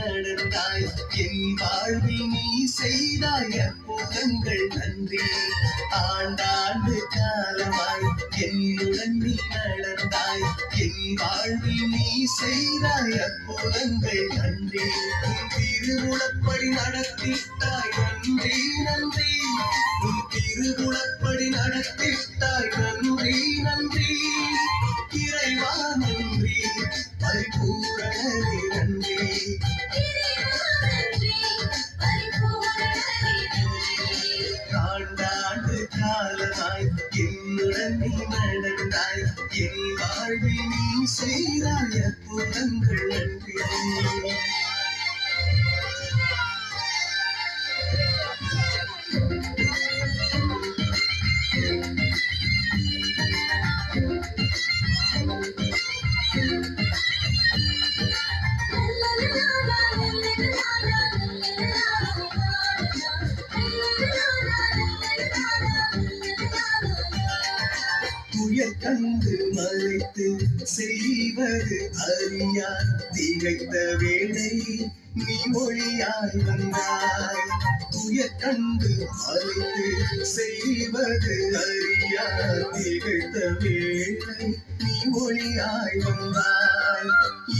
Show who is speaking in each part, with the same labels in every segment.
Speaker 1: நடந்தாய் என் வாழ்வில் நீ செய்தாய் அற்புதங்கள் நன்றி ஆண்டாண்டு காலமாய் என்னுடன் நீ நடந்தாய் என் வாழ்வில் நீ செய்தாய் அற்புதங்கள் நன்றி உன் திருவுளப்படி நடத்திட்டாய் நன்றி நன்றி உன் திருவுளப்படி நடத்திட்டாய் நன்றி நன்றி இறைவா நன்றி பரிபூரணரே நன்றி ஆண்டாண்டு காலமாய் என்னுடன் நீ நடந்தாய் என் வாழ்வில் நீ செய்தாய் அற்புதங்கள் நன்றி துயர் கண்டு மறைத்து செய்வது அறியாய் திகைத்த வேளை நீ மொழியாய் வந்தாய் துயர் கண்டு மறைத்து செய்வது அறியாய் திகைத்த வேளை நீ மொழியாய் வந்தாய்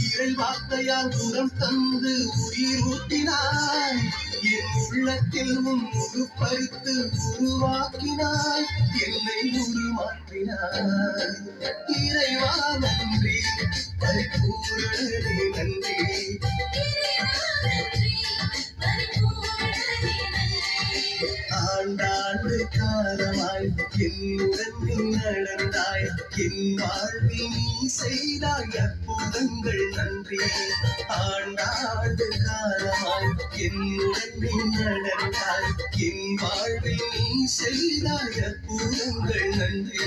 Speaker 1: இறை வார்த்தையால் புறம் தந்து உயிர் ஊட்டினாய் என் உள்ளத்தில் உன் முழுப்பறித்து உருவாக்கினாய் என்னை உருமாற்றினாய் இறைவா நன்றி பரிபூரணரே நன்றி ஆண்டாண்டு காலமாய் என்னுடன் நீ நடந்தாய் என் வாழ்வில் நீ செய்தாய் அற்புதங்கள் நன்றி ஆண்டாண்டு காலமாய் என்னுடன் நீ நடந்தாய் என் வாழ்வில் நீ செய்தாய் அற்புதங்கள் நன்றி